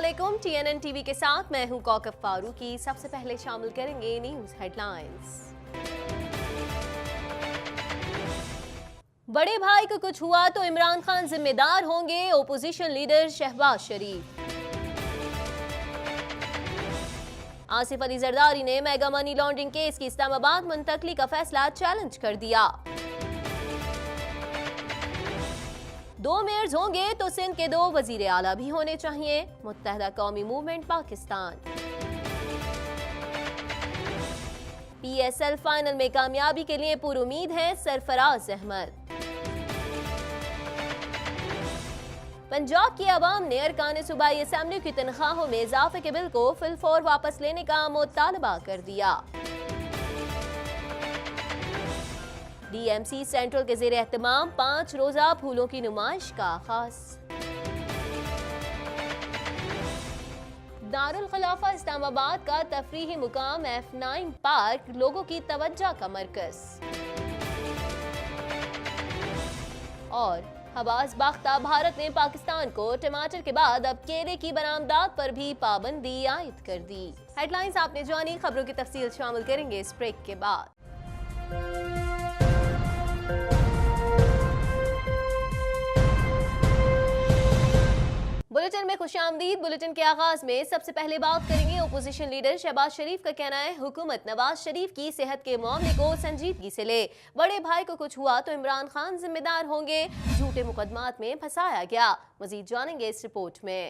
अस्सलामुअलैकुम। TNN TV के साथ मैं हूं कौकब फारूकी। सबसे पहले शामिल करेंगे न्यूज हेडलाइंस। बड़े भाई को कुछ हुआ तो इमरान खान जिम्मेदार होंगे, ओपोजिशन लीडर शहबाज शरीफ। आसिफ अली जरदारी ने मेगा मनी लॉन्ड्रिंग केस की इस्लामाबाद मुंतकली का फैसला चैलेंज कर दिया। 2 मेयर्स होंगे तो सिंध के 2 वजीर आला भी होने चाहिए, मुत्तहदा कौमी मूवमेंट पाकिस्तान। PSL फाइनल में कामयाबी के लिए पुरुमीद हैं सरफराज अहमद। पंजाब की आवाम ने अरकान सूबाई असेंबली की तनख्वाहों में इजाफे के बिल को फिलफौर वापस लेने का मुतालबा कर दिया। DMC सेंट्रल के ज़ेरे एहतमाम 5 रोजा फूलों की नुमाइश का आगाज। दारुल खिलाफा इस्लामाबाद का तफरीही मुकाम F9 पार्क लोगों की तवज्जो का मरकज। और हवास बाख्ता, भारत ने पाकिस्तान को टमाटर के बाद अब केले की बरामदात पर भी पाबंदी आयद कर दी। हेडलाइंस आपने जानी, खबरों की तफसील शामिल करेंगे इस ब्रेक के बाद। बुलेटिन में खुशामदीद। बुलेटिन के आगाज में सबसे पहले बात करेंगे ओपोजिशन लीडर शहबाज शरीफ का कहना है हुकूमत नवाज शरीफ की सेहत के मामले को संजीदगी से ले। बड़े भाई को कुछ हुआ तो इमरान खान जिम्मेदार होंगे, झूठे मुकदमात में फंसाया गया। मजीद जानेंगे इस रिपोर्ट में।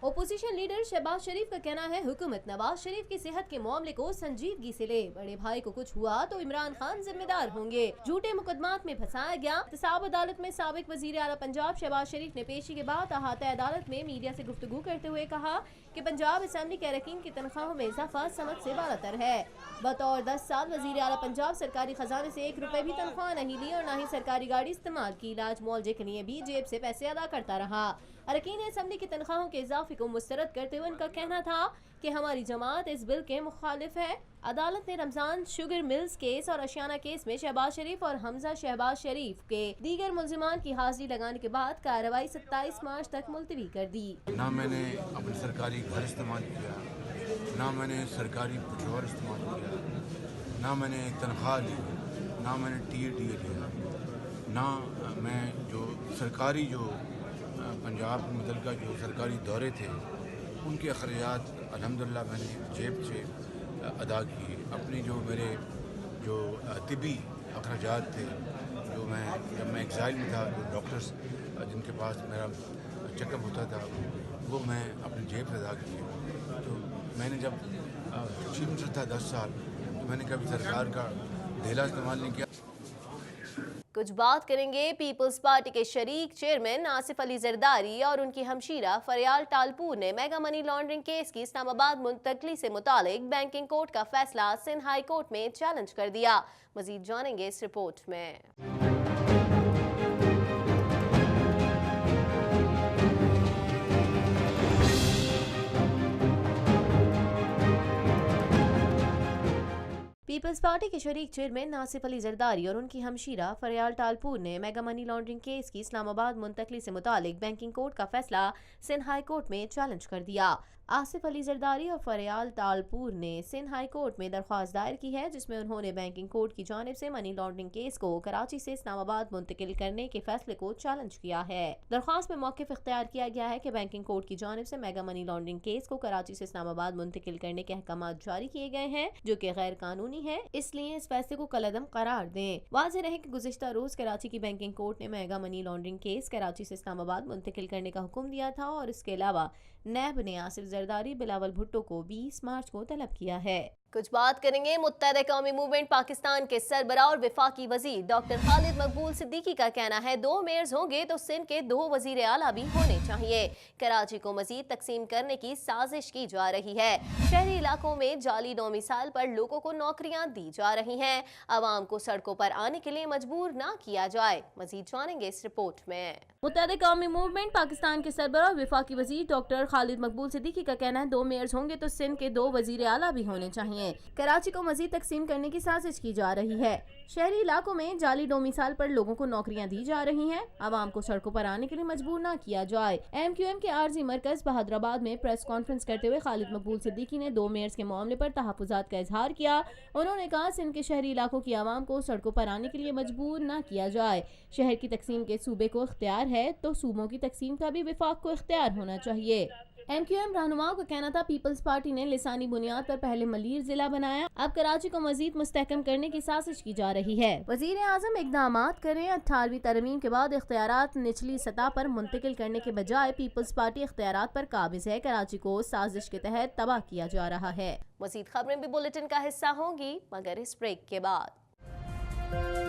ओपोजिशन लीडर शहबाज शरीफ का कहना है हुकूमत नवाज शरीफ की सेहत के मामले को संजीदगी से ले। बड़े भाई को कुछ हुआ तो इमरान खान जिम्मेदार होंगे, झूठे मुकदमात में फंसाया गया। एहतसाब अदालत में साबिक वजीर आला पंजाब शहबाज शरीफ ने पेशी के बाद अहाता अदालत में मीडिया से गुफ्तगू करते हुए कहा कि पंजाब असेंबली के अरकान की तनख्वाहों में इजाफा समझ से बालातर है। बतौर 10 साल वजीर आला पंजाब सरकारी खजाने से 1 रुपए भी तनख्वाह नहीं ली और न ही सरकारी गाड़ी इस्तेमाल की। इलाज मुआवजे के लिए भी जेब से पैसे अदा करता रहा। अरकान असेंबली की तनख्वाहों के इजाफे को मुस्तरद करते हुए उनका कहना था कि हमारी जमात इस बिल के मुखालिफ है। अदालत ने रमजान शुगर मिल्स केस और अशियाना केस में शहबाज शरीफ और हमजा शहबाज शरीफ के दीगर मुल्जिमान की हाजिरी लगाने के बाद कार्रवाई 27 मार्च तक मुलतवी कर दी। ना मैंने अपने सरकारी घर इस्तेमाल किया, ना मैंने सरकारी पेट्रोल इस्तेमाल किया, ना मैंने तनख्वाह ली, ना मैंने TADA लिया, ना मैं जो सरकारी जो पंजाब मुतलका जो सरकारी दौरे थे उनके अखराजात अल्हम्दुलिल्लाह मैंने जेब से अदा किए। अपनी जो मेरे जो तिबी अखराजात थे, जो मैं जब मैं एग्ज़ाइल में था, जो डॉक्टर्स जिनके पास मेरा चेकअप होता था वो मैं अपनी जेब से अदा किए। तो मैंने जब चीफ मिनिस्टर था 10 साल तो मैंने कभी सरकार का धेला इस्तेमाल नहीं किया। कुछ बात करेंगे पीपल्स पार्टी के शरीक चेयरमैन आसिफ अली जरदारी और उनकी हमशीरा फरियाल टालपुर ने मेगा मनी लॉन्ड्रिंग केस की इस्लामाबाद मुंतकली से मुतालिक बैंकिंग कोर्ट का फैसला सिंध हाई कोर्ट में चैलेंज कर दिया। मजीद जानेंगे इस रिपोर्ट में। पीपल्स पार्टी के शरीक चेयरमैन आसिफ अली जरदारी और उनकी हमशीरा फरियाल टालपुर ने मेगा मनी लॉन्ड्रिंग केस की इस्लामाबाद मुंतकली से मुतालिक बैंकिंग कोर्ट का फैसला सिंध हाई कोर्ट में चैलेंज कर दिया। आसिफ अली जरदारी और फरियाल टालपुर ने सिंध हाई कोर्ट में दरख्वास्त दायर की है, जिसमें उन्होंने बैंकिंग कोर्ट की जानिब से मनी लॉन्ड्रिंग केस को कराची से इस्लामाबाद मुंतकिल करने के फैसले को चैलेंज किया है। दरख्वास्त में मौक़िफ़ इख्तियार किया गया है कि बैंकिंग कोर्ट की जानिब से मेगा मनी लॉन्ड्रिंग केस को कराची से इस्लामाबाद मुंतकिल करने के अहकामात जारी किए गए हैं जो कि गैर कानूनी है, इसलिए इस फैसले को कलअदम करार दें। वाज़ेह रहे कि गुज़िश्ता रोज कराची की बैंकिंग कोर्ट ने mega money laundering case Karachi से इस्लामाबाद मुंतकिल करने का हुक्म दिया था और इसके अलावा नैब ने आसिफ जरदारी, बिलावल भुट्टो को 20 मार्च को तलब किया है। कुछ बात करेंगे मुत्तहदा कौमी मूवमेंट पाकिस्तान के सरबराह और वफाकी वजीर डॉक्टर खालिद मकबूल सिद्दीकी का कहना है 2 मेयर्स होंगे तो सिंध के 2 वजीर आला भी होने चाहिए। कराची को मजीद तकसीम करने की साजिश की जा रही है। शहरी इलाकों में जाली डोमिसाइल पर लोगों को नौकरियां दी जा रही हैं। आवाम को सड़कों पर आने के लिए मजबूर ना किया जाए। मजीद जानेंगे इस रिपोर्ट में। मुत्तहदा कौमी मूवमेंट पाकिस्तान के सरबराह वफाकी वजीर डॉक्टर खालिद मकबूल सिद्दीकी का कहना है 2 मेयर्स होंगे तो सिंध के 2 वजीर आला भी होने चाहिए। चाहिए। कराची को मजीद तकसीम करने की साजिश की जा रही है। शहरी इलाकों में जाली डोमिसाइल पर लोगों को नौकरियां दी जा रही हैं। आवाम को सड़कों पर आने के लिए मजबूर न किया जाए। MQM के आरजी मरकज बहादुराबाद में प्रेस कॉन्फ्रेंस करते हुए खालिद मकबूल सिद्दीकी ने 2 मेयर्स के मामले पर तहफ्फुज़ात का इजहार किया। उन्होंने कहा सिंध के शहरी इलाकों की आवाम को सड़कों पर आने के लिए मजबूर न किया जाए। शहर की तकसीम के सूबे को इख्तियार है तो सूबों की तकसीम का भी विफाक को इख्तियार होना चाहिए। MQM रहनुमाओं का कहना था पीपल्स पार्टी ने लिसानी बुनियाद पर पहले मलीर जिला बनाया, अब कराची को मजीद मुस्तहकम करने की साजिश की जा रही है। वजीर आजम इक़दामात करें। 18वीं तरमीम के बाद इख्तियारात निचली सतह पर मुंतकिल करने के बजाय पीपल्स पार्टी इख्तियारात पर काबिज है। कराची को साजिश के तहत तबाह किया जा रहा है। मजीद खबरें भी बुलेटिन का हिस्सा होंगी मगर इस ब्रेक के बाद।